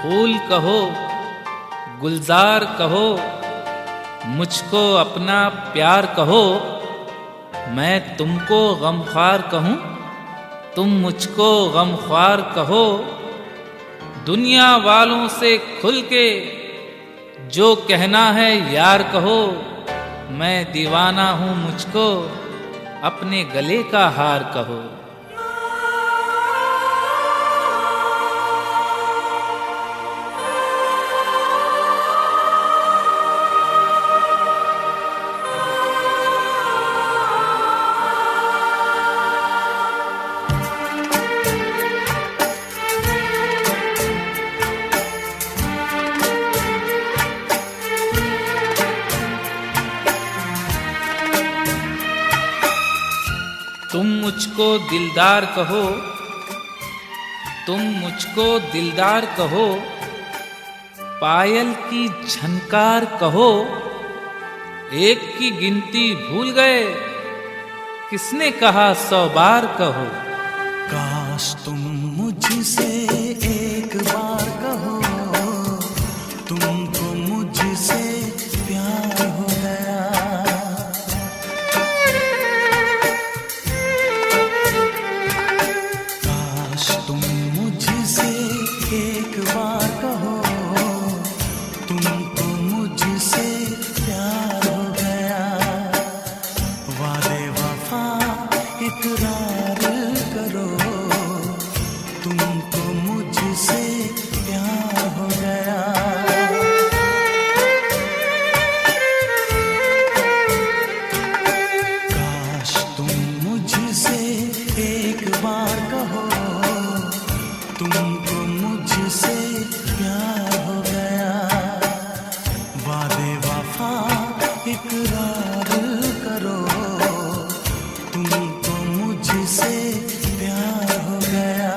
फूल कहो, गुलजार कहो, मुझको अपना प्यार कहो। मैं तुमको गमख्वार कहूँ, तुम मुझको गमख्वार कहो। दुनिया वालों से खुल के जो कहना है यार कहो। मैं दीवाना हूँ, मुझको अपने गले का हार कहो। तुम मुझको दिलदार कहो, तुम मुझको दिलदार कहो। पायल की झनकार कहो। एक की गिनती भूल गए, किसने कहा 100 बार कहो। काश तुम मुझसे एक बार कहो, तुमको मुझसे प्यार हो गया। काश तुम मुझसे एक बार कहो, तुमको मुझसे प्यार हो गया। वादे वफा इकरार करो, तुमको मुझसे प्यार हो गया। काश तुम मुझसे एक बार कहो, तुमको मुझसे प्यार हो गया। वादे वफा इकरार करो, तुमको मुझसे प्यार हो गया।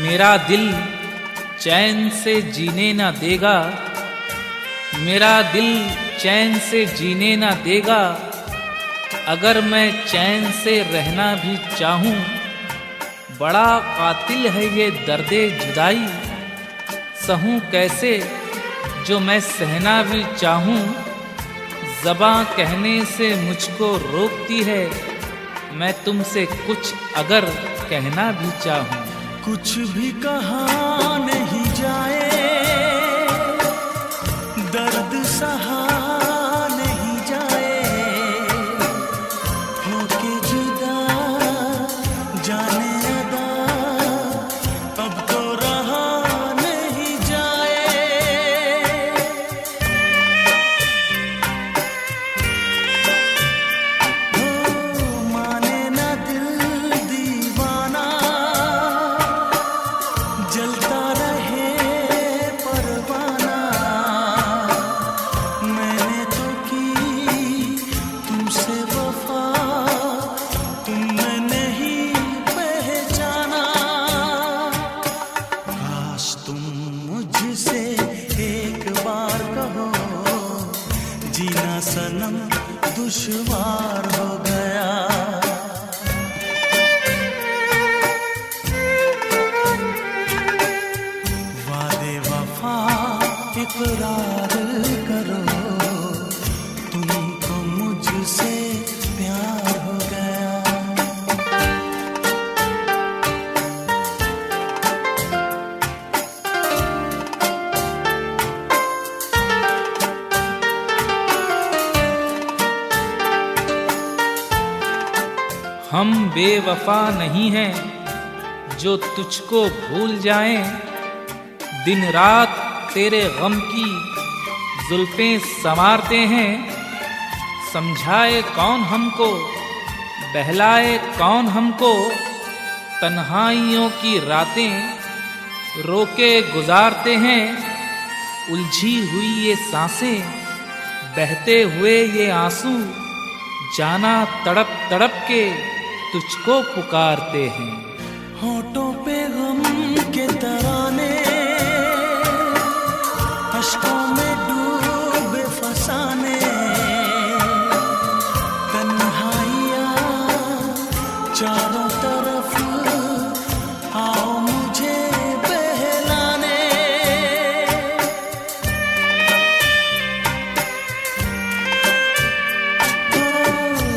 मेरा दिल चैन से जीने ना देगा, मेरा दिल चैन से जीने ना देगा। अगर मैं चैन से रहना भी चाहूँ, बड़ा कातिल है ये दर्दे जुदाई। सहूँ कैसे जो मैं सहना भी चाहूँ, ज़बां कहने से मुझको रोकती है। मैं तुमसे कुछ अगर कहना भी चाहूँ। कुछ भी कहा नहीं जाए, दर्द सहा नहीं जाए। होके जुदा जाने अदा, अब तो रहा नहीं जाए। हो माने ना दिल दीवाना, जलता रहे परवाना। मैंने तो की तुमसे वफा, तुमने नहीं पहचाना। काश तुम मुझसे एक बार कहो, जीना सनम दुश्वार हो गया। वादे वफा इकरार करो, तुमको मुझसे प्यार हो गया। हम बेवफा नहीं हैं जो तुझको भूल जाएं। दिन रात तेरे गम की जुल्फें संवारते हैं। समझाए कौन हमको, बहलाए कौन हमको। तन्हाइयों की रातें रोके गुजारते हैं। उलझी हुई ये सांसें, बहते हुए ये आंसू, जाना तड़प तड़प के तुझको पुकारते हैं। होठों पे गम के तराने, अश्कों में डूबे फसाने। तन्हाइयाँ चारों तरफ, आओ मुझे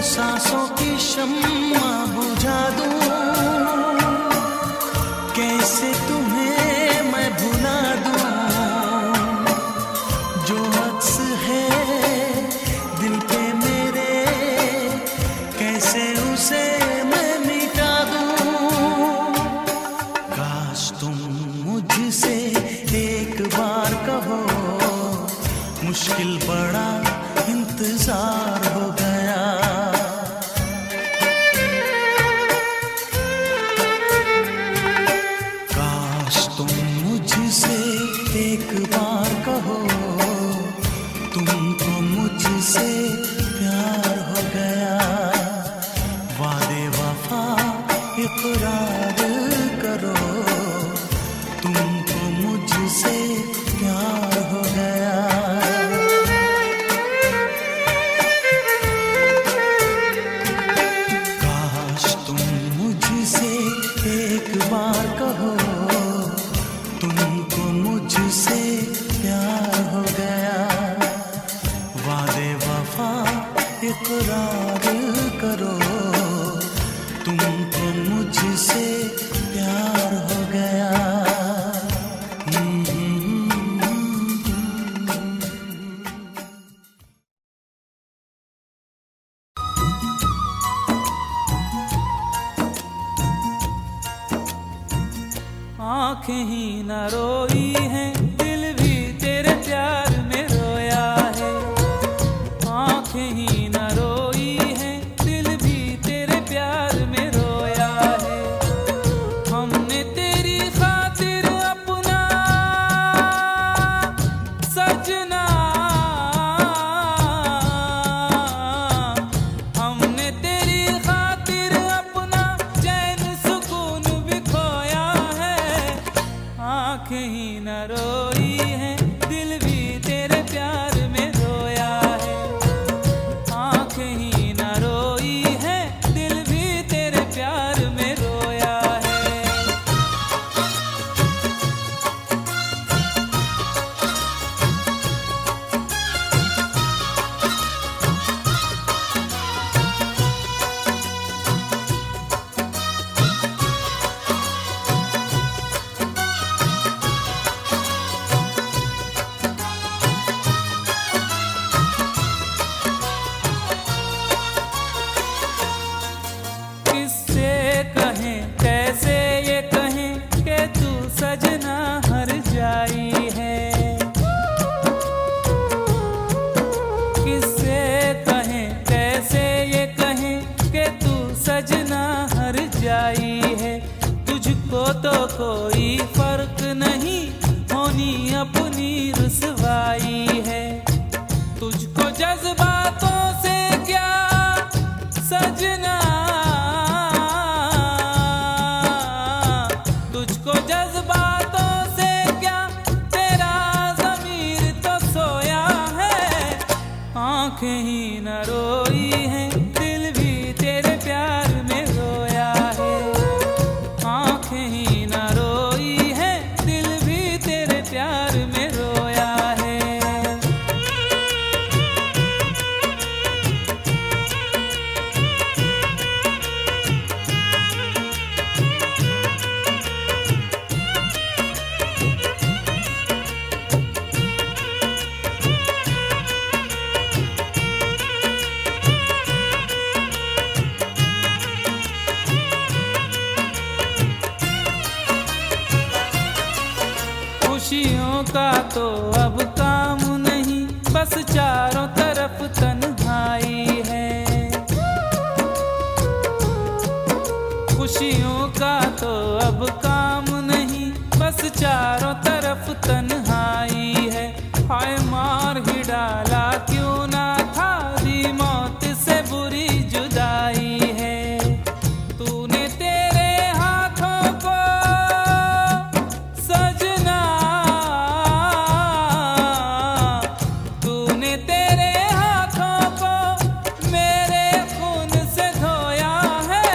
सांसों की शम्मा बुझा दूं, कैसे तुम्हें मैं भुला दूं। जो अक्स है दिल पे मेरे, कैसे उसे मैं मिटा दूं। काश तुम मुझसे एक बार कहो, मुश्किल बड़ा इंतजार हो गया। काश तुम मुझसे एक बार कहो, तुमको मुझसे प्यार हो गया। वादे वफा इकरार करो, तुमको मुझसे प्यार हो गया। एक बार कहो, तुमको मुझसे प्यार हो गया। वादे वफा इकरार करो, तुमको मुझसे प्यार हो गया। आँखें ही न रोई हैं, दिल भी तेरे प्यार में रोया है। आँखें ही न रोई हैं, दिल भी तेरे प्यार में रोया है। हमने तेरी खातिर अपना सजना, हमने तेरी खातिर अपना चैन सुकून भी खोया है। आँखें ही न रोई हैं, दिल भी तेरे प्यार में रोया है। आँखें ही न रोई हैं, दिल भी तेरे प्यार में रोया है। किससे कहें, कैसे ये कहें कि तू सजना हर जाई है। किससे कहें, कैसे ये कहें कि तू सजना हर जाई है। तुझको तो कोई फर्क नहीं, होनी अपनी रुसवाई है। तुझको जज्बातों से क्या सजना, तुझको जज्बातों से क्या, तेरा ज़मीर तो सोया है। आँखें ही न रोई हैं, दिल भी तेरे प्यार में रोया है। आँखें ही न रोई हैं, दिल भी तेरे प्यार में रोया है। खुशियों का तो अब काम नहीं, बस चारों तरफ तन्हाई है। खुशियों का तो अब काम नहीं, बस चारों तरफ तन्हाई है। हाय मार ही डाला क्यों ना था, दी मौत से बुरी जुदाई है। तूने तेरे हाथों को सजना, तूने तेरे हाथों को मेरे खून से धोया है।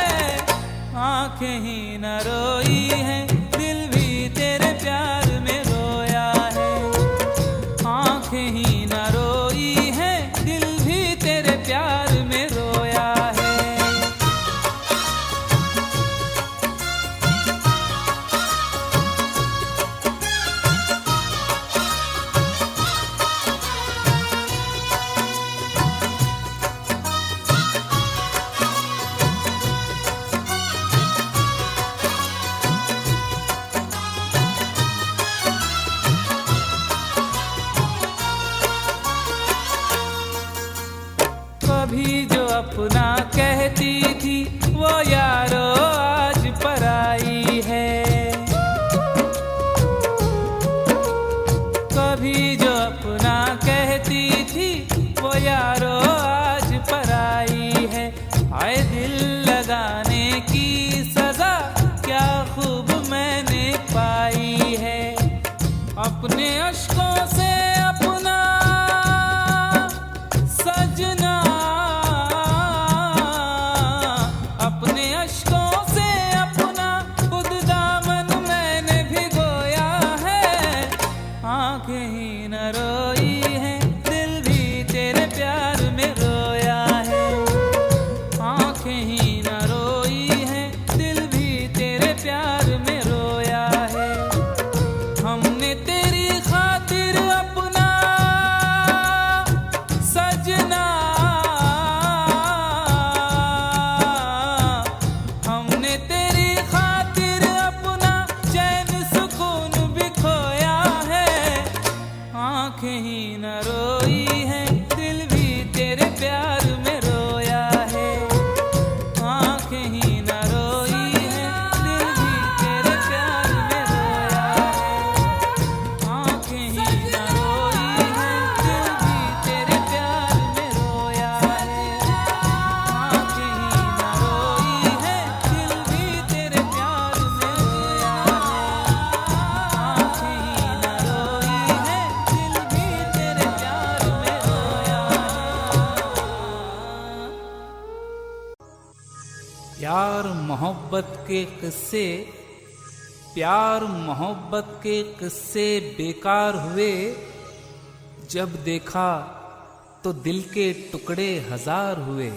आँखें ही न रोई हैं, दिल भी तेरे प्यार में रोया है। आँखें ही न रोई हैं, दिल भी तेरे प्यार में रोया दिल लगाने की सजा क्या खूब मैंने पाई है। अपने अश्कों से अपना सजना, अपने अश्कों से अपना खुद दामन मैंने भिगोया है। आंखें ही न रोई है, दिल भी तेरे प्यार में रोया है। आंखें ही न रोई है, दिल भी तेरे प्यार में रोया है। हमने तेरी खातिर अपना सजना, हमने तेरी खातिर अपना चैन सुकून भी खोया है। आंखें ही न रोई है, दिल भी तेरे प्यार में रोया है। आंखें ही न रोई है, दिल भी तेरे प्यार में रोया है। आंखें ही न रोई है, दिल भी तेरे प्यार में रोया है। आंखें ही न रोई है, दिल भी तेरे प्यार में रोया है। आंखें ही न रोई है, दिल भी तेरे प्यार में रोया है। प्यार मोहब्बत के किस्से, प्यार मोहब्बत के किस्से बेकार हुए। जब देखा तो दिल के टुकड़े हजार हुए।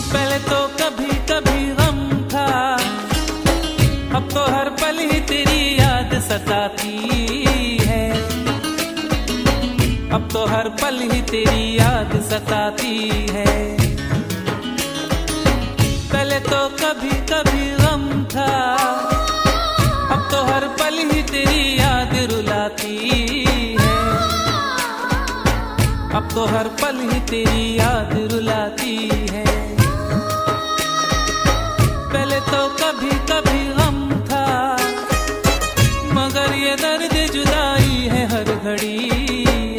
पहले तो कभी कभी गम था, अब तो हर पल ही तेरी याद सताती है। अब तो हर पल ही तेरी याद सताती है। पहले तो कभी कभी गम था, अब तो हर पल ही तेरी याद रुलाती है। अब तो हर पल ही तेरी याद रुलाती है। पहले तो कभी कभी गम था, मगर ये दर्द जुदाई है हर घड़ी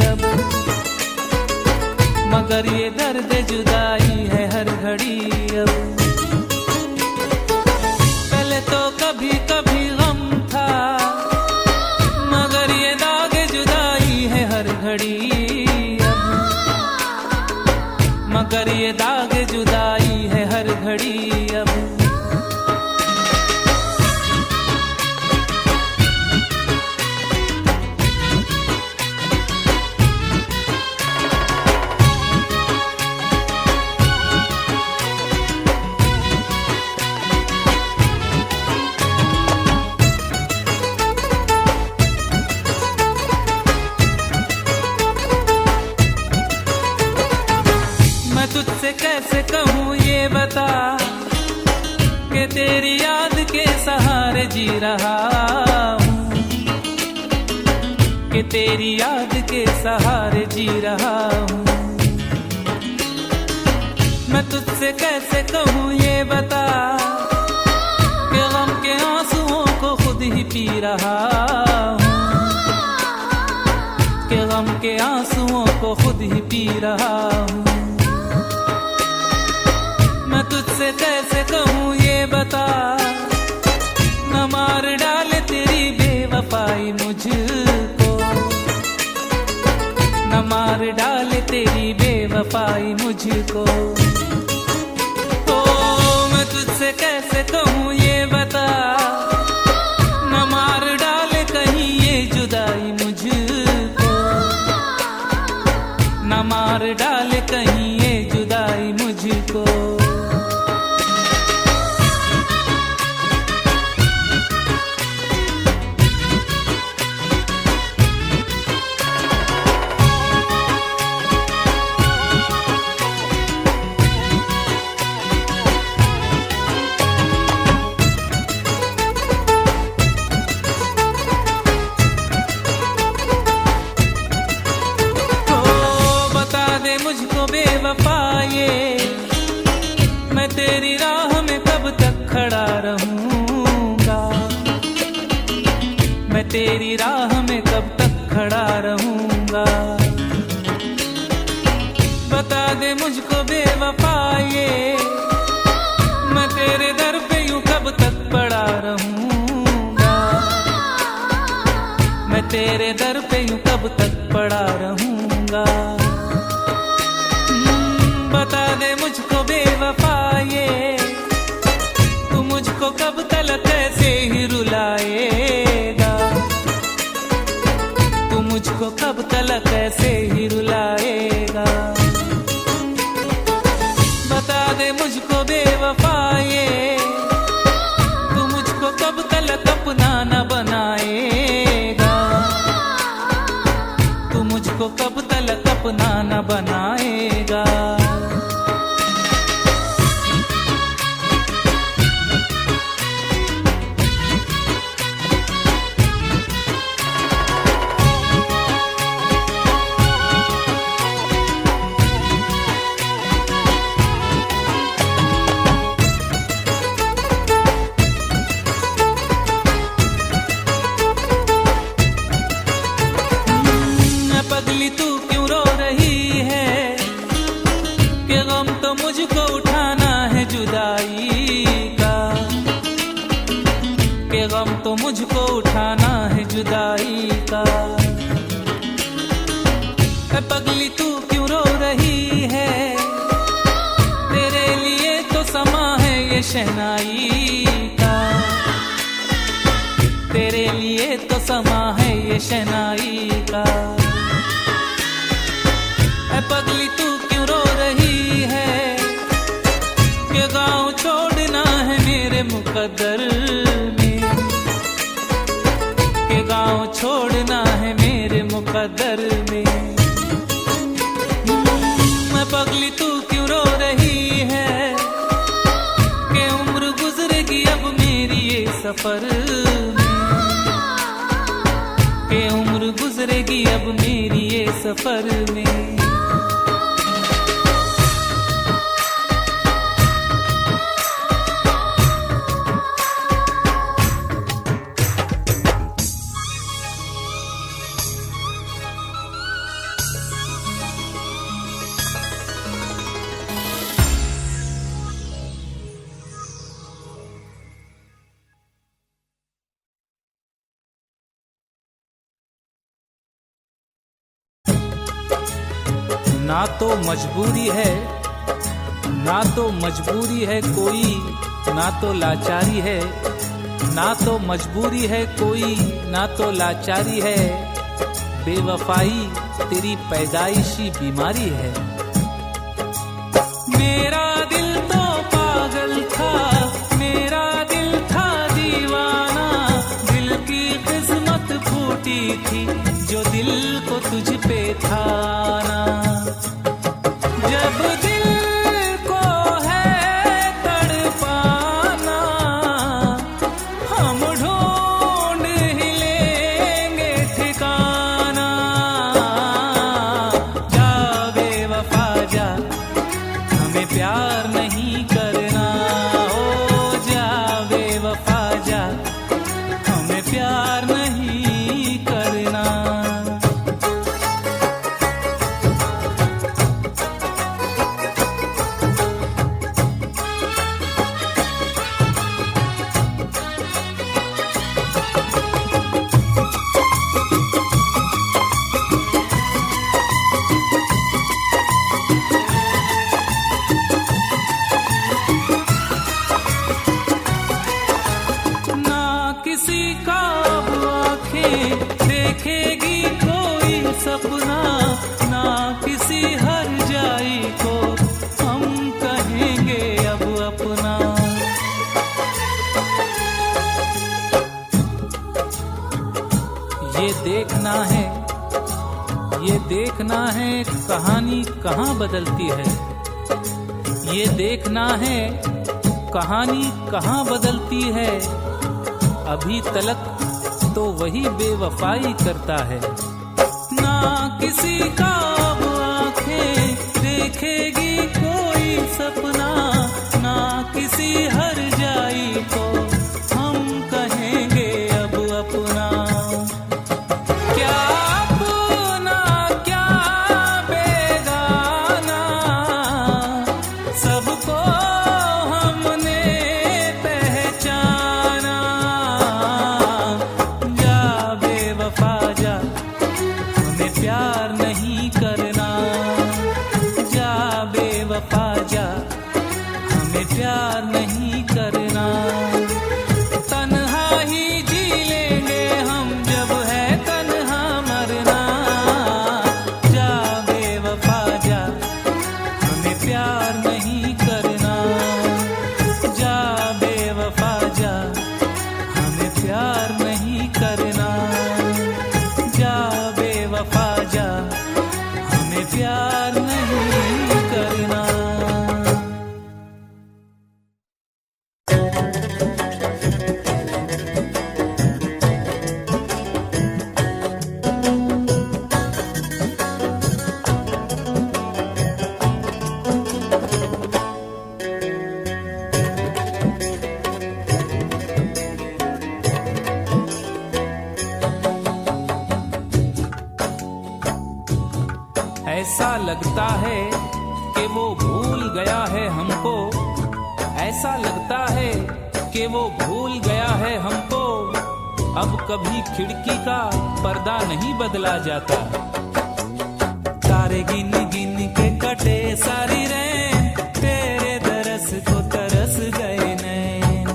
अब। मगर ये दर्द जुदाई है हर घड़ी अब। पहले तो कभी कभी गम था, मगर ये दाग जुदाई है हर घड़ी अब। मगर ये दाग जुदाई है हर घड़ी अब। मैं तुझसे कैसे कहूँ ये बता, कि तेरी याद के सहारे जी रहा हूँ। कि तेरी याद के सहारे जी रहा हूँ। मैं तुझसे कैसे कहूँ ये बता, कि गम के आंसुओं को खुद ही पी रहा हूँ। कि गम के आंसुओं को खुद ही पी रहा हूँ। मैं तुझसे कैसे कहूँ ये बता, न मार डाले तेरी बेवफाई मुझको। न मार डाले तेरी बेवफाई मुझको। तो मैं तुझसे कैसे कहूँ ये बता, न मार डाले कहीं ये जुदाई मुझको। न मार डाले कहीं ये जुदाई मुझको। पड़ा रहूंगा। बता दे मुझको बेवफा ये, तू मुझको कब तलक ऐसे ही रुलाएगा, तू मुझको कब तलक ऐसे ही रुलाएगा। बता दे मुझको बेवफा ये, तू मुझको कब तलक अपना न बनाएगा, तू मुझको कब तलक अपना न बनाएगा। पगली तू क्यों रो रही है, कि गम तो मुझको उठाना है जुदाई का, कि गम तो मुझको उठाना है जुदाई का। पगली तू क्यों रो रही है, तेरे लिए तो समा है ये शहनाई का, तेरे लिए तो समा है ये शहनाई का। पगली तू क्यों रो रही है, कि गाँव छोड़ना है मेरे मुकद्दर में, कि गाँव छोड़ना है मेरे मुकद्दर में। पगली तू क्यों रो रही है, कि उम्र गुजरेगी अब मेरी ये सफर में, कि उम्र गुजरेगी अब मेरी ये सफर में। ना तो मजबूरी है, ना तो मजबूरी है कोई, ना तो लाचारी है, ना तो मजबूरी है कोई, ना तो लाचारी है। बेवफाई तेरी पैदाइशी बीमारी है। मेरा दिल तो पागल था, मेरा दिल था दीवाना, दिल की किस्मत फूटी थी जो दिल को तुझ पे था ना। जब दिल को है तड़पाना, हम ढूंढ ही लेंगे ठिकाना। जा बेवफा जा, हमें प्यार नहीं करना। ओ जा बेवफा जा, हमें प्यार नहीं करना। किसी का अब आँखें देखेगी कोई सपना, ना किसी हर जाई को हम कहेंगे अब अपना। ये देखना है, ये देखना है कहानी कहाँ बदलती है। ये देखना है कहानी कहाँ बदलती है। अभी तलक तो वही बेवफाई करता है। ना किसी का अब आँखें देखेगी कोई सपना, ना किसी हर जाई को हम कहेंगे अब अपना। क्या अपना क्या बेगाना, सबको हमने पहचाना। जा बेवफा जा, हमें प्यार ऐसा लगता है कि वो भूल गया है हमको, ऐसा लगता है कि वो भूल गया है हमको। अब कभी खिड़की का पर्दा नहीं बदला जाता। तारे गिन गिन के कटे सारी रैन, तेरे दरस को तरस गए नैन।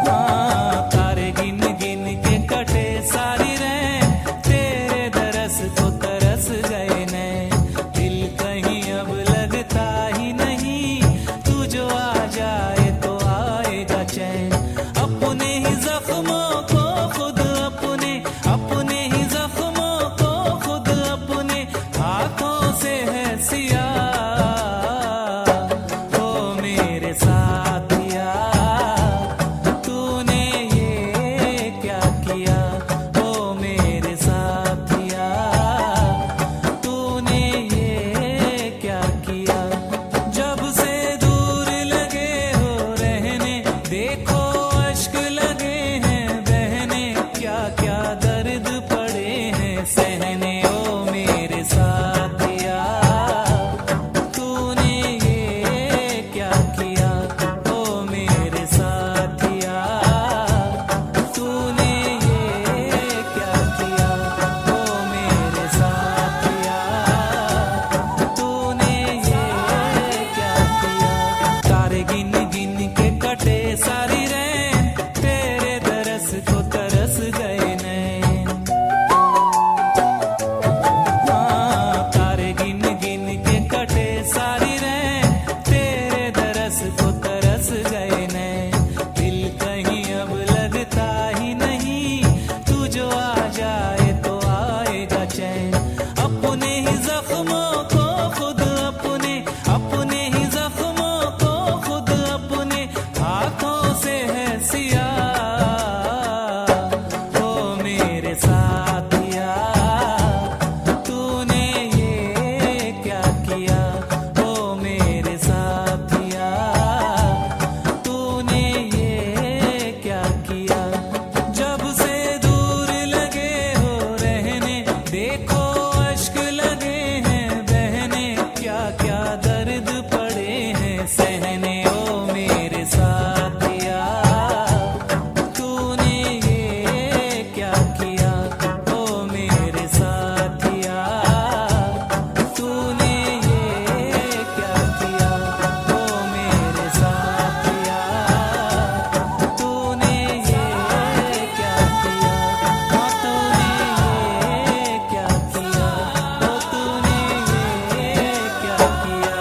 हाँ, तारे गिन गिन के कटे सारी रैन, तेरे दरस को तरस गए नैन। दिल कहीं अब लगता ही नहीं, तू जो आ जाए तो आएगा चैन। अपने ही जख्मों को खुद अपने, अपने ही जख्मों को खुद अपने हाथों से है सिया। ओ मेरे साथिया, तूने ये क्या किया। ओ मेरे साथिया, तूने ये क्या किया। जब से दूर लगे हो रहने, देखो अश्क लगे हैं बहने। क्या क्या दर्द पड़े हैं सहने। ओ मेरे साथिया, तूने ये क्या किया। ओ मेरे साथिया, तूने ये क्या किया। ओ मेरे साथिया, तूने ये क्या किया। तारे गिन गिन के कटे सारी रैन, तेरे दरस को तरस गए नैन। हाँ, तारे गिन गिन के कटे सारी रैन, तेरे दरस को तरस गए नैन। दिल कहीं अब लगता ही नहीं, तू जो आ जाए तो आएगा चैन। अपने ही जख्मों को खुद अपने, अपने ही जख्मों को खुद अपने हाथों से है सिया। ओ मेरे साथिया, तूने ये क्या किया। ओ मेरे साथिया, तूने ये क्या किया। जब से दूर लगे हो रहने, देखो अश्क लगे हैं बहने। क्या क्या दर्द पड़े हैं सहने। ओ मेरे साथिया, तूने ये क्या किया। ओ मेरे साथिया, तूने ये क्या किया। ओ मेरे साथिया, तूने ये क्या किया। हाँ, तूने ये क्या किया। ओ तूने ये क्या किया।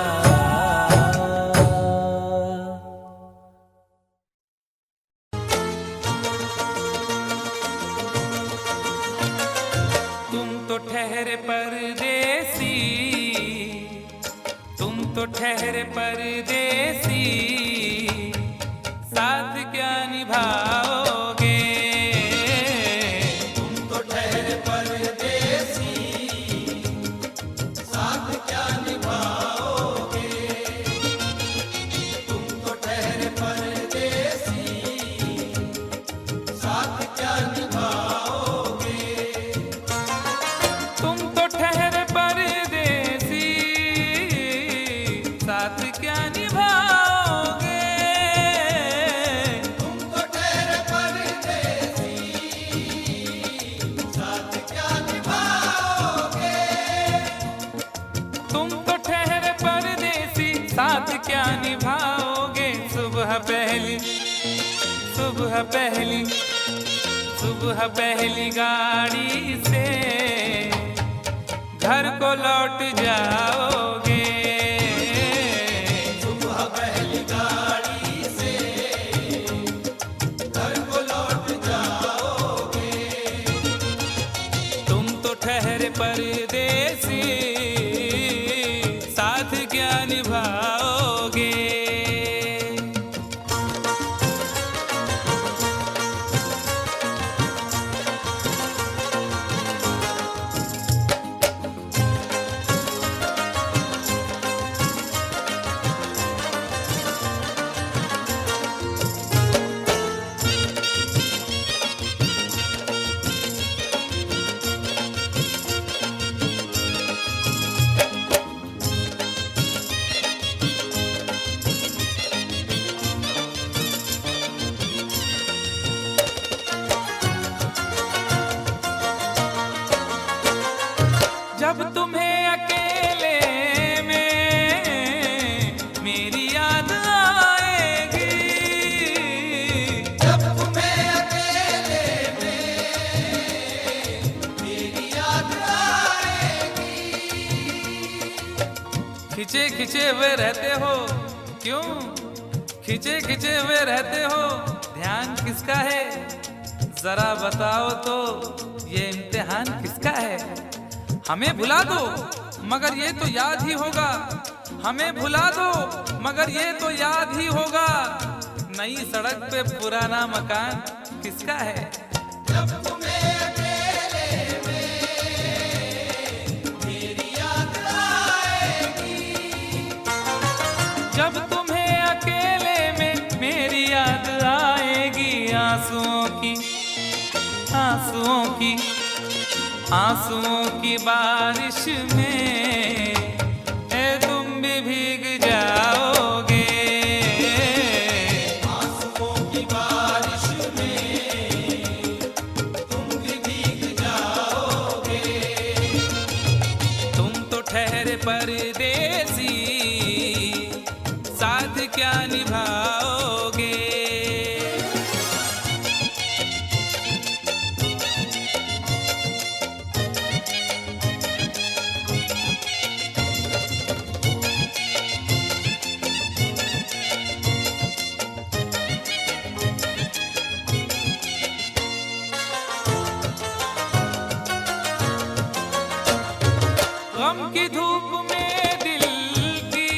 तुम तो ठहरे परदेसी, तुम तो ठहरे परदेसी, साथ क्या निभाओगे। तुम तो ठहरे परदेसी, साथ क्या निभाओगे। तुम तो ठहरे परदेसी, साथ क्या निभाओगे। तुम तो ठहरे परदेसी, साथ क्या निभाओगे। तुम तो ठहरे परदेसी, साथ क्या निभाओगे। तुम तो ठहरे परदेसी, साथ क्या निभाओगे। सुबह पहली, सुबह पहली, सुबह पहली गाड़ी से घर को लौट जाओगे। सुबह पहली गाड़ी से घर को लौट जाओगे। तुम तो ठहरे परदेसी, साथ क्या निभाओगे। खिंचे हुए रहते हो, क्यों खिंचे खिंचे हुए रहते हो, ध्यान किसका है? जरा बताओ तो ये इम्तिहान किसका है? हमें भुला दो मगर ये तो याद ही होगा, हमें भुला दो मगर ये तो याद ही होगा, नई सड़क पे पुराना मकान किसका है? जब तुम्हें अकेले में मेरी याद आएगी, जब तुम्हें अकेले में मेरी याद आएगी, आंसुओं की आंसुओं की आंसुओं की बारिश में तुम भी भीग जाओगे, आंसुओं की बारिश में तुम भी भीग जाओगे। तुम तो ठहरे परदेसी, साथ क्या निभाओगे? गम की धूप में दिल की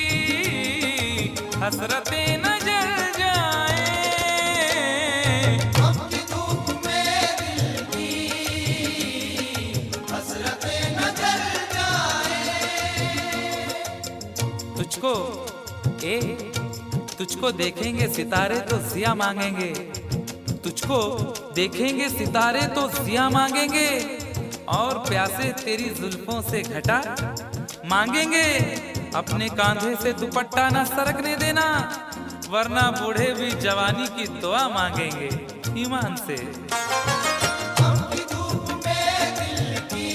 हसरतें न जल जाएं, गम की धूप में दिल की हसरतें न जल जाएं। तुझको तुझको देखेंगे सितारे तो जिया मांगेंगे, तुझको देखेंगे सितारे तो जिया मांगेंगे, और प्यासे तेरी जुल्फों से घटा मांगेंगे, अपने कांधे से दुपट्टा ना सरकने देना, वरना बूढ़े भी जवानी की दुआ मांगेंगे ईमान से। गम की धूप में दिल की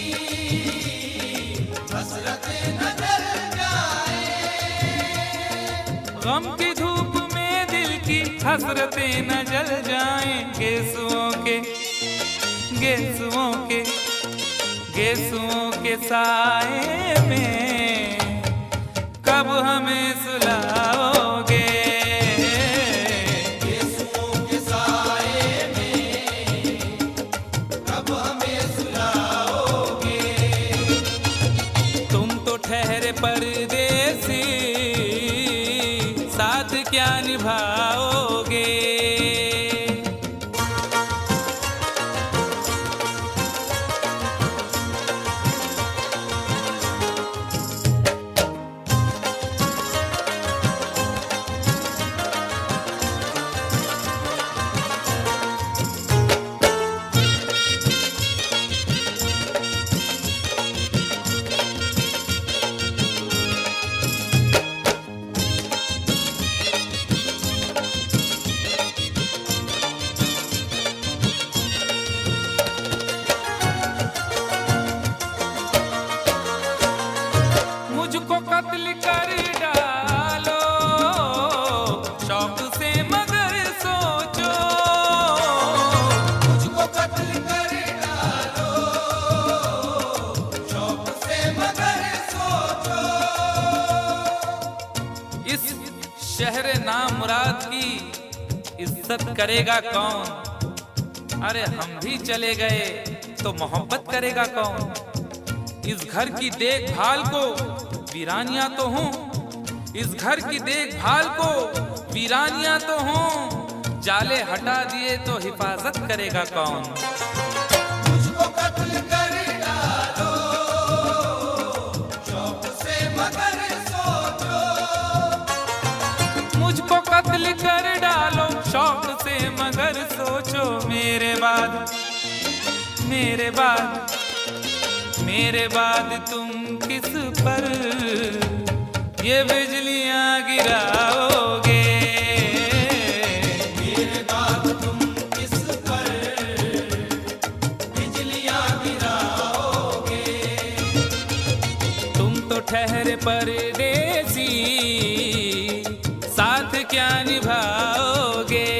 हसरतें न जल जाएं। गम की धूप में दिल की हसरतें न जल जाएं, गेसुओं के गेसुओं के गेसुओं के साए में कब हमें सुलाओगे? गेसुओं के साए में कब हमें सुलाओगे। तुम तो ठहरे परदेसी, साथ क्या निभाओगे? मुझको कत्ल कर डालो शौक से मगर सोचो, मुझको कत्ल कर डालो शौक से मगर सोचो। इस शहर नामुराद की इज्जत करेगा कौन? अरे हम भी चले गए तो मोहब्बत करेगा कौन? इस घर की देखभाल को वीरानियां तो हूँ, इस घर की देखभाल को वीरानियां तो हूँ, जाले हटा दिए तो हिफाजत करेगा कौन? मुझको कत्ल कर डालो शौक से मगर सोचो। मुझको कत्ल कर डालो शौक से मगर सोचो, मेरे बाद मेरे बाद मेरे बाद तुम किस पर ये बिजलियां गिराओगे? मेरे बाद तुम किस पर बिजलियां गिराओगे। तुम तो ठहरे परदेसी, साथ क्या निभाओगे?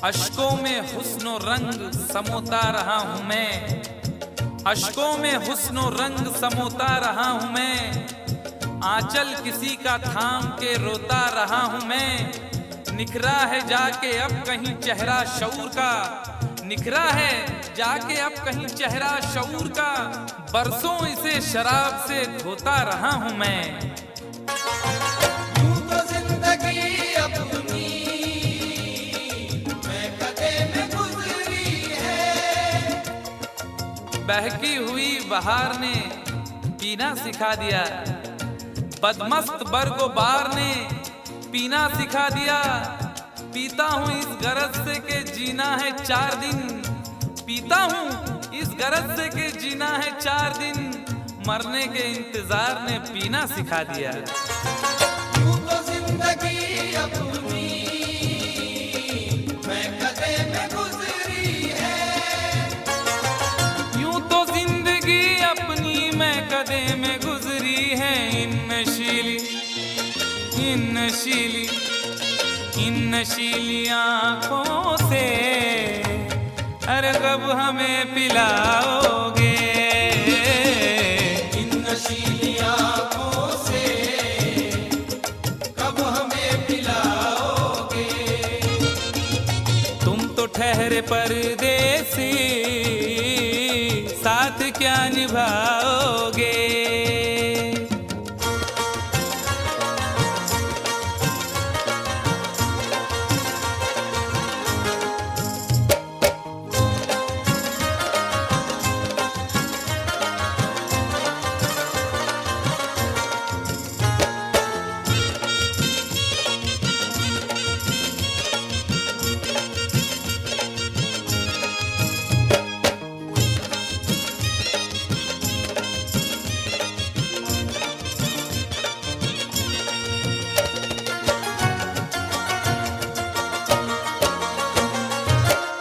अश्कों में हुस्नो रंग समोता रहा हूँ मैं, अश्कों में हुस्नो रंग समोता रहा हूँ मैं, आंचल किसी का थाम के रोता रहा हूँ मैं। निखरा है जाके अब कहीं चेहरा शऊर का, निखरा है जाके अब कहीं चेहरा शऊर का, बरसों इसे शराब से धोता रहा हूँ मैं। यूं तो जिंदगी अपनी मैं कदे में गुजरी है। बहकी हुई बहार ने पीना सिखा दिया, बदमस्त बरगो बार ने पीना सिखा दिया। पीता हूँ इस गरज से के जीना है 4 दिन, पीता हूँ इस गरज से के जीना है 4 दिन, मरने के इंतजार ने पीना सिखा दिया। यूं तो जिंदगी अपनी मैं कदे में गुजरी है। यूं तो जिंदगी अपनी मैं कदे में गुजरी है। इन नशीली आँखों से अरे कब हमें पिलाओगे, इन नशीली आँखों से कब हमें पिलाओगे। तुम तो ठहरे परदेसी साथ क्या निभाओगे।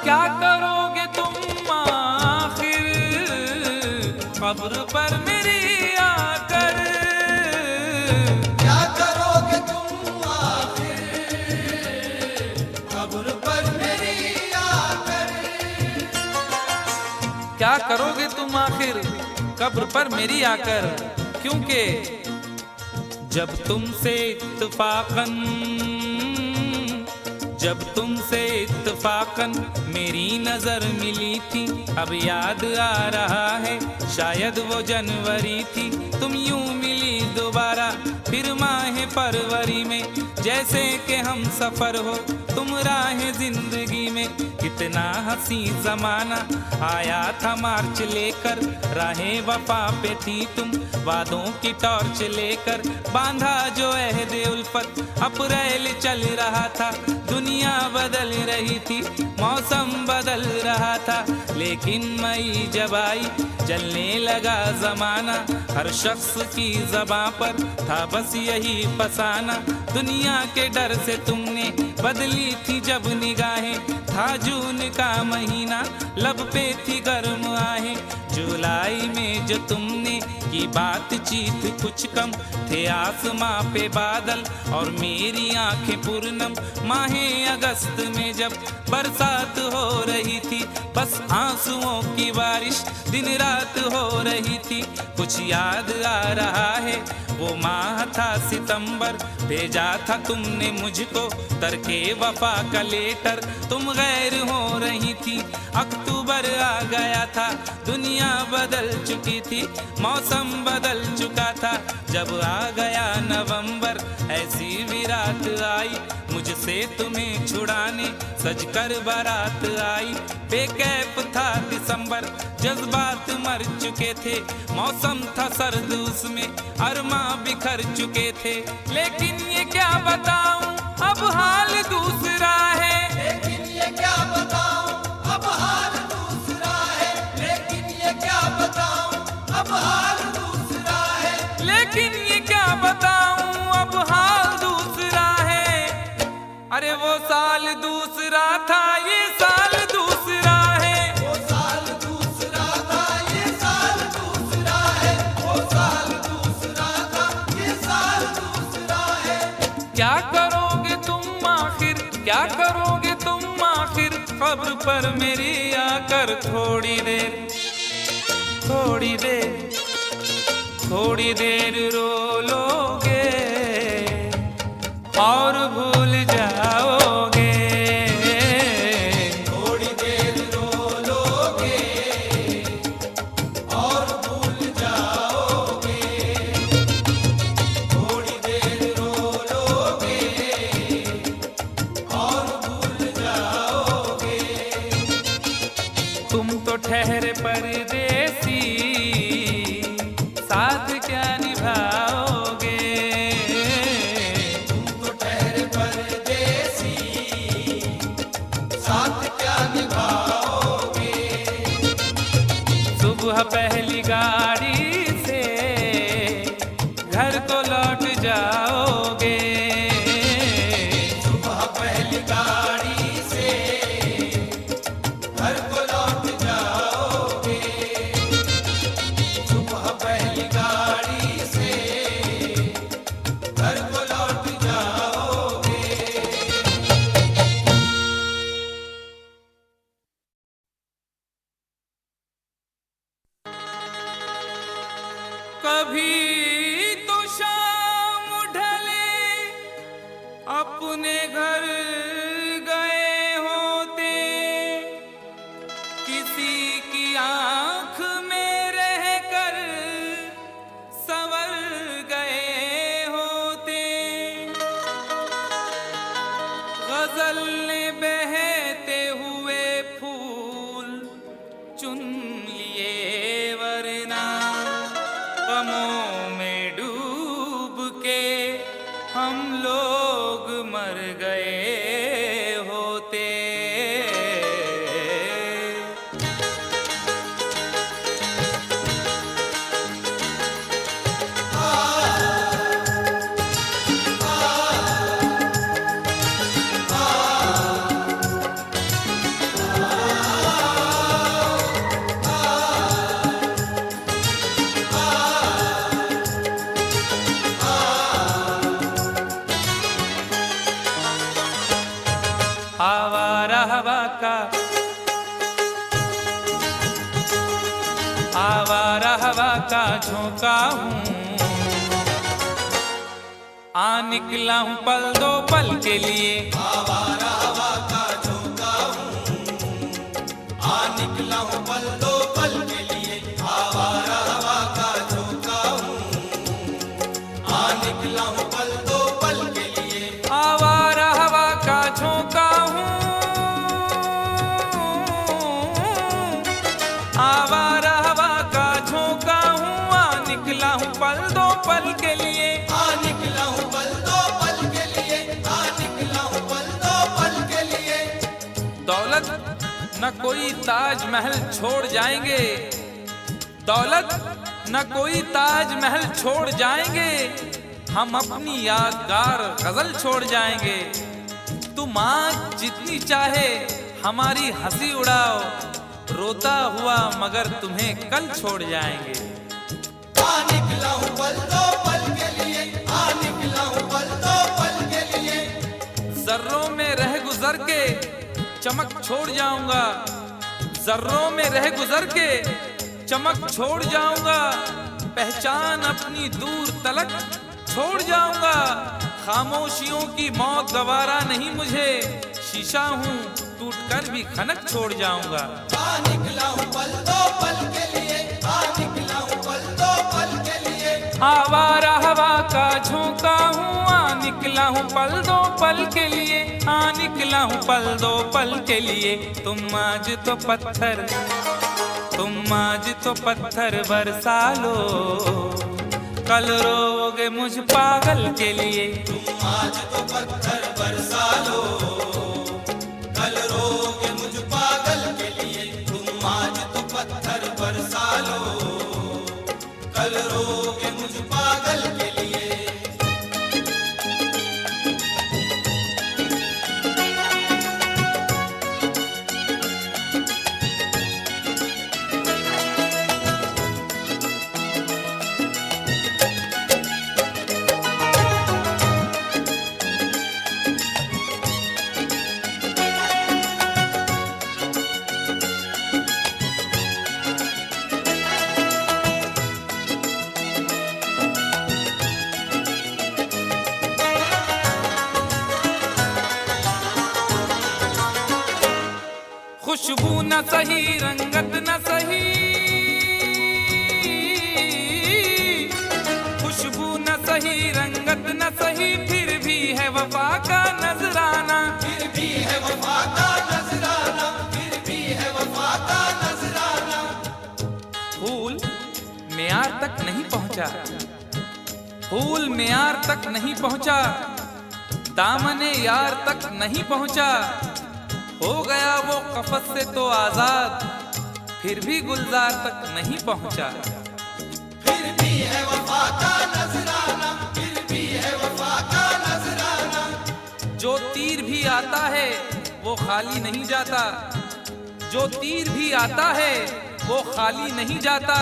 क्या करोगे तुम आखिर कब्र पर मेरी आकर, क्या करोगे तुम आखिर कब्र पर मेरी आकर। क्या करोगे तुम आखिर कब्र पर मेरी आकर, क्योंकि जब तुमसे इत्तफाकन मेरी नजर मिली थी, अब याद आ रहा है शायद वो जनवरी थी। तुम यूं मिली दोबारा फिर माह फरवरी में, जैसे कि हम सफर हो तुम राह जिंदगी में। कितना हंसी जमाना आया था मार्च लेकर, राहें वफा पे थी तुम वादों की टॉर्च लेकर। बांधा जो अहदे उल्फत अप्रैल चल रहा था, दुनिया बदल रही थी मौसम बदल रहा था, लेकिन मई जब आई चलने लगा जमाना। हर शख्स की ज़बां पर था बस यही फसाना, दुनिया के डर से तुमने बदली थी जब निगाहें। था जून का महीना लब पे थी गर्म आहें, जुलाई में जो तुमने की बातचीत कुछ कम थे आसमां पे बादल और मेरी आंखें पूर्णम। माहे अगस्त में जब बरसात हो रही थी, बस आंसुओं की बारिश दिन रात हो रही थी। कुछ याद आ रहा है वो माह था सितंबर, भेजा था तुमने मुझको तरके वफा का लेटर। तुम गैर हो रही थी, अक्टूबर आ गया था, दुनिया बदल चुकी थी, मौसम बदल चुका था। जब आ गया नवंबर ऐसी भी रात आई, मुझसे तुम्हें छुड़ाने सजकर बारात आई। बेकैफ था दिसंबर, जज्बात मर चुके थे, मौसम था सर्द उसमें अरमा बिखर चुके थे। लेकिन ये क्या बताऊं अब हाल दूसरा है, लेकिन ये क्या बताऊं अब हाल दूसरा है। लेकिन ये क्या बताऊं अब हाल दूसरा है। लेकिन ये क्या बताऊं अब हाल दूसरा है। अरे वो साल दूसरा था ये साल दूसरा है। वो साल दूसरा था ये साल दूसरा है। वो साल दूसरा था ये साल दूसरा है। क्या करोगे तुम आखिर क्या करोगे कब्र पर मेरी आकर थोड़ी देर थोड़ी देर थोड़ी देर रो लोगे और भूल जाओगे। थोड़ी देर रो लोगे और भूल जाओगे। थोड़ी देर रो लोगे और भूल जाओगे। तुम तो ठहरे परदेसी, साथ क्या निभाओगे। तुम तो ठहरे परदेसी, साथ क्या निभाओगे। सुबह पहली गाड़ी से घर को लौट जाओगे। सुबह पहली गाड़ी से घर को लौट जाओगे। सुबह पहली गाड़ी से घर को लौट जाओगे। कभी तो शाम ढले अपने घर गए होते, किसी की आंख में रहकर संवर गए होते। गजल ने बहते हुए फूल चुन लिए, वरना गमों में डूब के हम लोग मर गए होते। आवारा हवा का आवारा हवा का झोंका हूँ, आ निकला हूँ पल दो पल के लिए। आवारा हवा का झोंका हूँ, आ निकला हूँ पल दो पल के लिए। आवारा हवा का झोंका हूँ, आ निकला हूँ पल दो पल के लिए। आवारा हवा का झोंका हूँ, आवारा हवा का झोंका हूँ, आ निकला हूँ पल दो पल के लिए। आ निकला हूँ पल दो पल के लिए। आ निकला हूँ पल दो पल के लिए। दौलत न कोई ताजमहल छोड़ जाएंगे, दौलत न कोई ताजमहल छोड़ जाएंगे, हम अपनी यादगार गजल छोड़ जाएंगे। तुम आँख जितनी चाहे हमारी हंसी उड़ाओ, रोता हुआ मगर तुम्हें कल छोड़ जाएंगे। आ निकला हूँ पल दो पल के लिए। आ निकला हूँ पल दो पल के लिए। जर्रों में रह गुजर के चमक छोड़ जाऊंगा, जर्रों में रह गुजर के चमक छोड़ जाऊंगा, पहचान अपनी दूर तलक छोड़ जाऊंगा। खामोशियों की मौत गवारा नहीं मुझे, शीशा हूँ टूट कर भी खनक छोड़ जाऊंगा। आ निकला हूँ पल दो पल के लिए। आ निकला हूँ पल दो पल के लिए। आवारा हवा का झोंका हूँ, आ निकला हूँ पल दो पल के लिए। आ निकला हूँ पल दो पल के लिए। तुम आज तो पत्थर बरसा लो, कल रोगे मुझ पागल के लिए। तुम आज तो पत्थर बरसा लो, कल रोगे मुझ पागल के लिए। तुम आज तो पत्थर बरसा लो, कल रोगे मुझ पागल के लिए। न सही रंगत न सही, खुशबू न सही रंगत न सही, फिर भी है वफा का नजराना, फिर भी है वफा का नजराना, फिर भी है वफा का नजराना। फूल मेयार तक नहीं पहुंचा, फूल मेयार तक नहीं पहुंचा, दामने यार तक नहीं पहुंचा, हो गया वो कफस से तो आजाद, फिर भी गुलजार तक नहीं पहुंचा। फिर भी है वफा का नजराना, फिर भी है वफा का नजराना। जो तीर भी आता है वो खाली नहीं जाता, जो तीर भी आता है वो खाली नहीं जाता,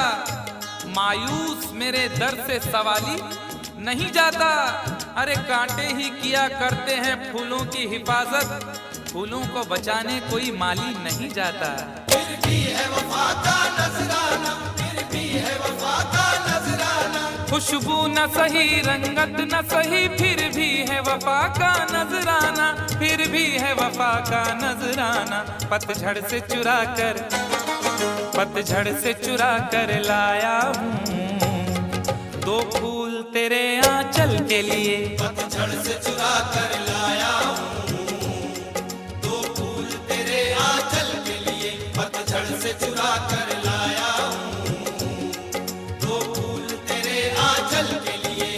मायूस मेरे दर से सवाली नहीं जाता। अरे कांटे ही किया करते हैं फूलों की हिफाजत, फूलों को बचाने कोई माली नहीं जाता। फिर भी है वफा का नजराना, फिर भी है वफा का नजराना। खुशबू न सही रंगत न सही, फिर भी है वफा का नजराना, फिर भी है वफा का नजराना। पतझड़ से चुरा कर, पतझड़ से चुरा कर लाया हूँ दो फूल तेरे आंचल के लिए, पतझड़ से चुरा कर लाया हूँ दो फूल तेरे आंचल के लिए, पतझड़ से चुरा कर लाया हूँ दो फूल तेरे आंचल के लिए।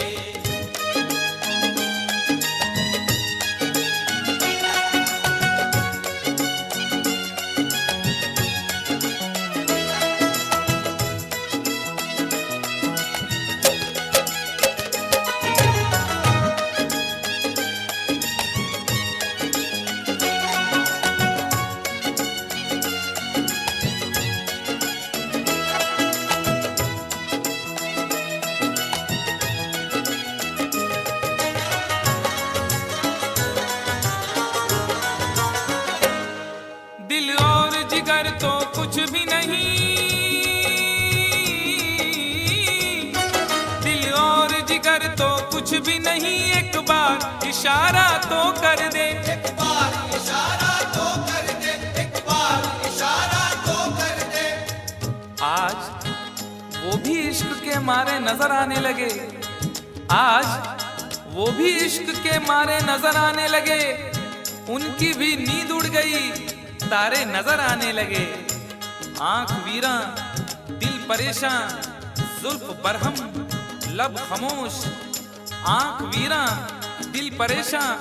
दिल और जिगर तो कुछ भी नहीं, दिल और जिगर तो कुछ भी नहीं, एक बार इशारा तो कर दे, एक बार इशारा तो कर दे, एक बार इशारा तो कर दे। आज वो भी इश्क के मारे नजर आने लगे, आज वो भी इश्क के मारे नजर आने लगे, उनकी भी नींद उड़ गई, तारे नजर आने लगे। आंख वीरा दिल परेशान, जुल्फ बरहम लब खामोश, आंख वीरा दिल परेशान,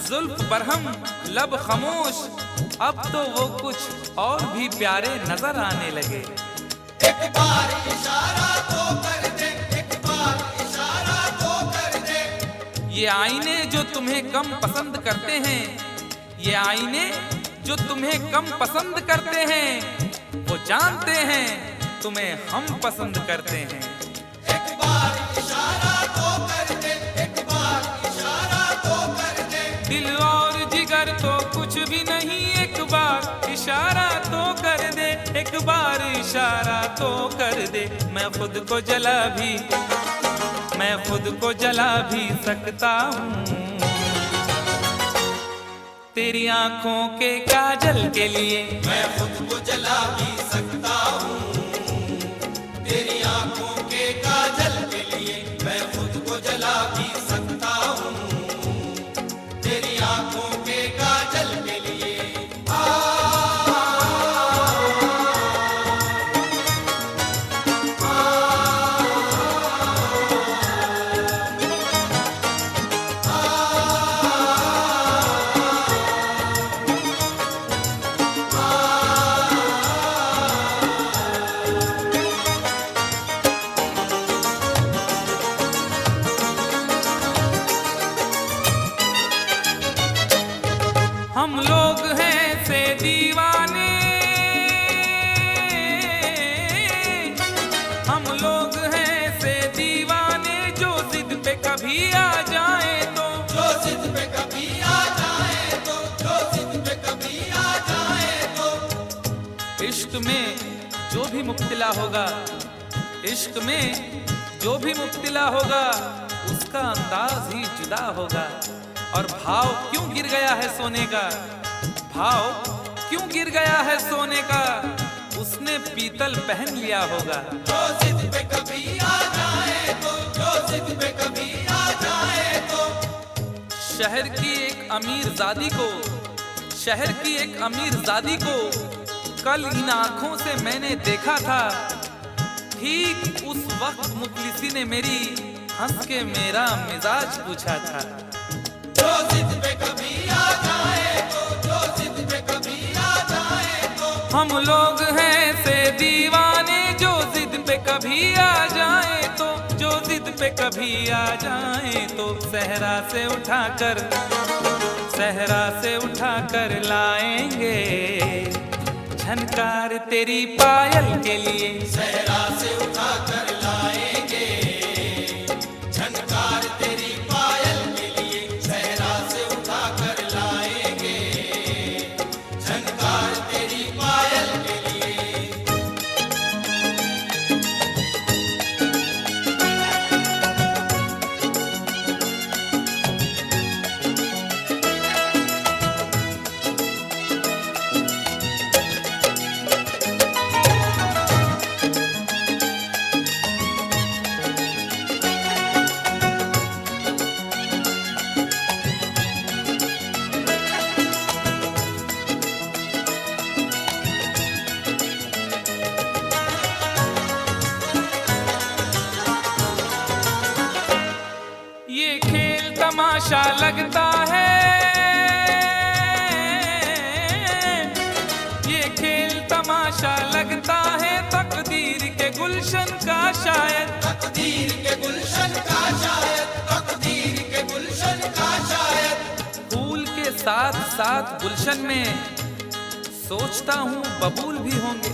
जुल्फ बरहम लब खामोश, अब तो वो कुछ और भी प्यारे नजर आने लगे। एक बार इशारा तो कर दे, एक बार इशारा तो कर दे। ये आईने जो तुम्हें कम पसंद करते हैं, ये आईने जो तुम्हें कम पसंद करते हैं, वो जानते हैं तुम्हें हम पसंद करते हैं। एक बार इशारा तो कर दे, एक बार इशारा तो कर दे। दिल और जिगर तो कुछ भी नहीं, एक बार इशारा तो कर दे, एक बार इशारा तो कर दे। मैं खुद को जला भी, मैं खुद को जला भी सकता हूँ तेरी आंखों के काजल के लिए, मैं खुद को जला भी सकता हूँ तेरी आंखों के काजल के लिए, मैं खुद को जला भी सकता हूँ तेरी आंखों के काजल के लिए। हम लोग हैं से दीवाने, हम लोग हैं से दीवाने, जो जिद पे कभी आ जाए तो, जो जिद पे कभी आ जाए तो, जो जिद पे कभी आ जाए तो। इश्क में जो भी मुब्तला होगा, इश्क में जो भी मुब्तला होगा, उसका अंदाज ही जुदा होगा। और भाव क्यों गिर गया है सोने का, भाव क्यों गिर गया है सोने का, उसने पीतल पहन लिया होगा। जो जिद पे कभी आ जाए तो, जो जिद पे कभी आ जाए तो। शहर की एक अमीर जादी को कल इन आंखों से मैंने देखा था। ठीक उस वक्त मुखलिसी ने मेरी हंस के मेरा मिजाज पूछा था। जो जिद पे कभी आ जाए तो, जो जिद पे कभी आ जाए तो। हम लोग हैं से दीवाने, जो जिद पे कभी आ जाए तो, जो जिद पे कभी आ जाए तो। सहरा से उठाकर लाएंगे झनकार तेरी पायल के लिए। सहरा से उठा कर लाएंगे झनकार तेरी पायल के लिए। सहरा से उठा कर लाएंगे झनकार तेरी पायल के लिए। ये खेल तमाशा लगता है, ये खेल तमाशा लगता है तकदीर के गुलशन का शायद। तकदीर के गुलशन का शायद, तकदीर के गुलशन का शायद। फूल के साथ साथ गुलशन में सोचता हूँ बबूल भी होंगे।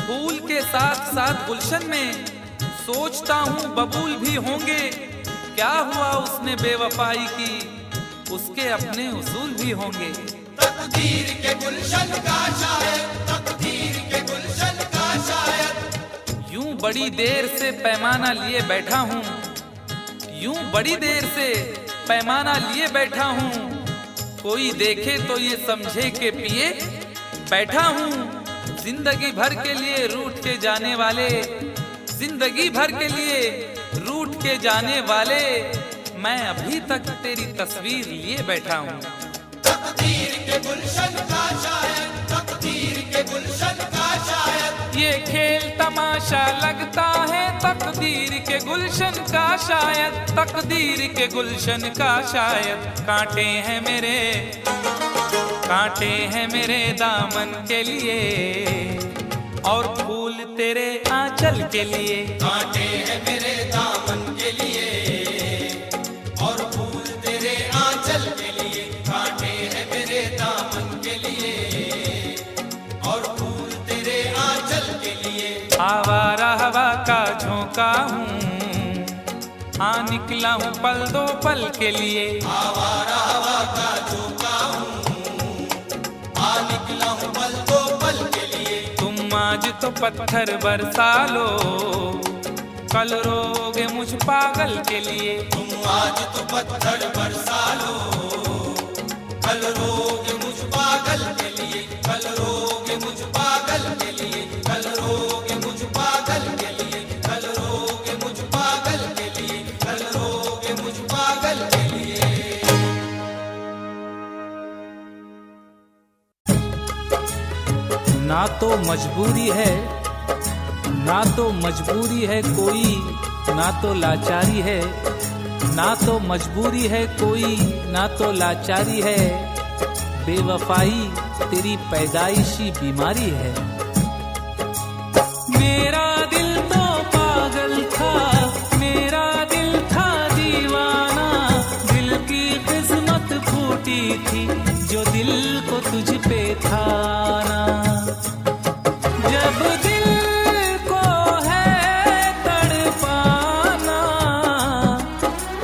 फूल के साथ साथ गुलशन में सोचता हूँ बबूल भी होंगे। क्या हुआ उसने बेवफाई की, उसके अपने उसूल भी होंगे। तकदीर के गुलशन का शायद, तकदीर के गुलशन का शायद। यूं बड़ी देर से पैमाना लिए बैठा हूँ, यूं बड़ी देर से पैमाना लिए बैठा हूँ। कोई देखे तो ये समझे के पिए बैठा हूँ। जिंदगी भर के लिए रूठ के जाने वाले, जिंदगी भर के लिए रूठ के जाने वाले, मैं अभी तक तेरी तस्वीर लिए बैठा हूँ। तकदीर के गुलशन का शायद, तकदीर के गुलशन का शायद। ये खेल तमाशा लगता है तकदीर के गुलशन का शायद, तकदीर के गुलशन का शायद। कांटे हैं मेरे दामन के लिए और फूल तेरे आंचल के लिए। कांटे हैं मेरे दामन के लिए और फूल तेरे आंचल के लिए। कांटे हैं मेरे दामन के लिए और फूल तेरे आंचल के लिए। आवारा हवा का झोंका हूँ, हाँ निकला हूँ पल दो पल के लिए। आवारा हवा का झोंका हूँ, आ निकला हूँ पल दो पल के लिए। तुम आज तो पत्थर बरसा लो, कल रोगे मुझ पागल के लिए। तुम आज तो पत्थर बरसा लो, कल रोगे मुझ पागल के लिए। कल रोगे मुझ पागल के लिए। कल रोगे मुझ पागल के लिए। कल रोगे मुझ पागल के लिए। कल रोगे मुझ पागल के लिए। ना तो मजबूरी है, ना तो मजबूरी है कोई, ना तो लाचारी है। ना तो मजबूरी है कोई, ना तो लाचारी है। बेवफाई तेरी पैदाइशी बीमारी है। मेरा दिल तो पागल था, मेरा दिल था दीवाना। दिल की किस्मत फूटी थी जो दिल को तुझ पे था ना। जब दिल को है तड़पाना,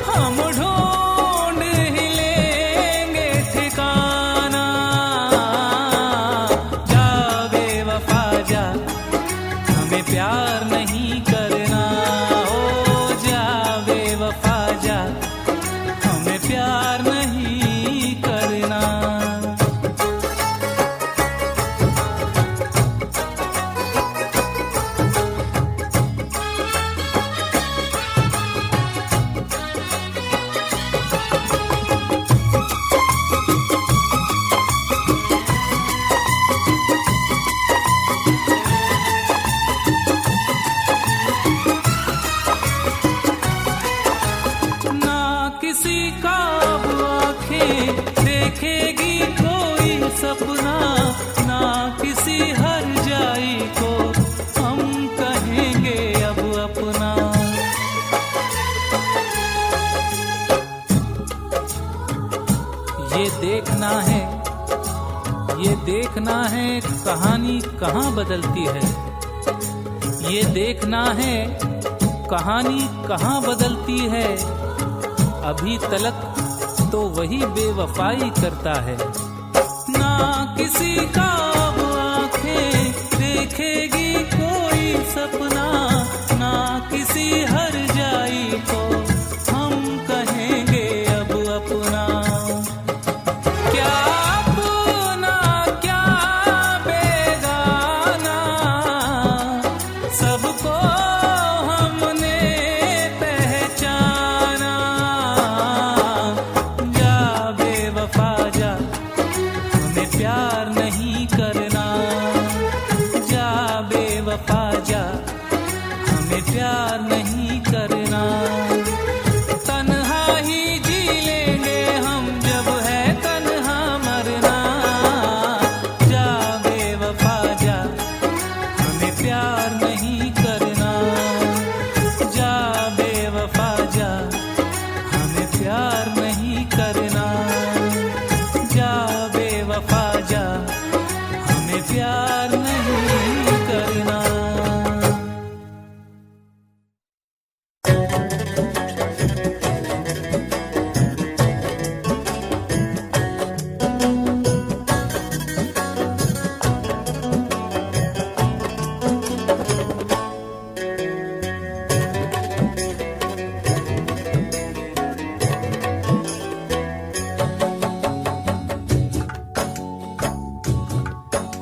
हम ढूंढ ही लेंगे ठिकाना। जा बेवफा देखना है कहानी कहाँ बदलती है, ये देखना है कहानी कहाँ बदलती है। अभी तलक तो वही बेवफाई करता है। ना किसी का अब आंखें देखेगी कोई सपना, ना किसी हर जाई को हम कहेंगे अब अपना। क्या अपना क्या बेगाना, सबको हमने पहचाना। जा बेवफा जा, हमें प्यार नहीं करना। जा बेवफा जा, हमें प्यार नहीं करना। तन्हा ही जी लेंगे हम जब है तन्हा मरना। जा बेवफा जा, हमें प्यार नहीं करना। जा बेवफा जा, हमें प्यार नहीं करना। जा बेवफा जा, हमें प्यार नहीं करना।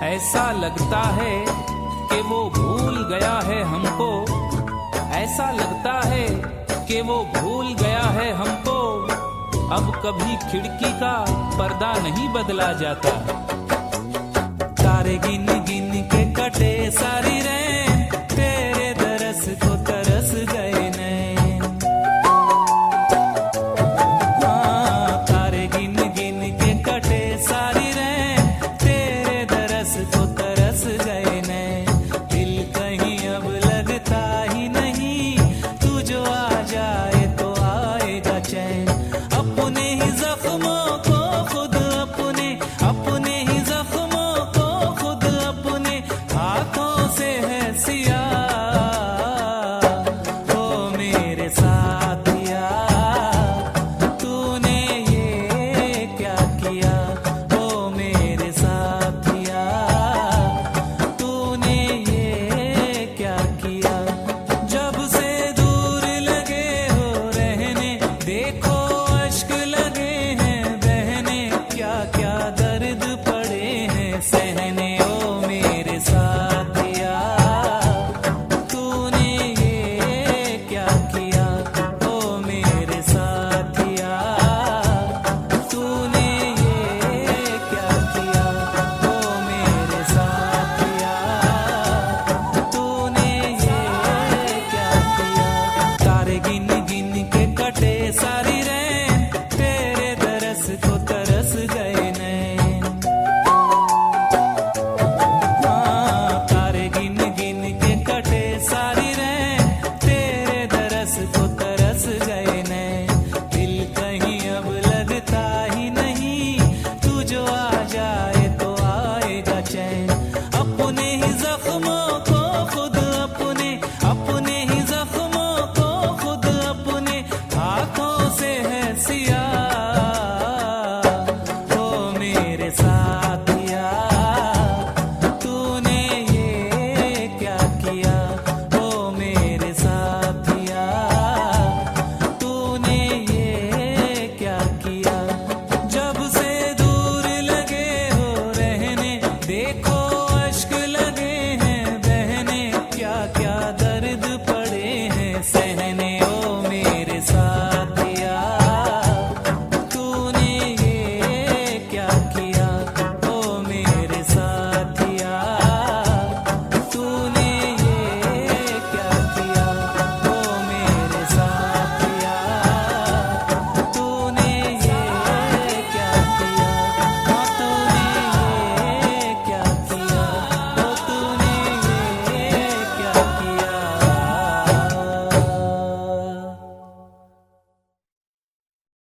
ऐसा लगता है कि वो भूल गया है हमको। ऐसा लगता है कि वो भूल गया है हमको। अब कभी खिड़की का पर्दा नहीं बदला जाता। तारे गिन गिन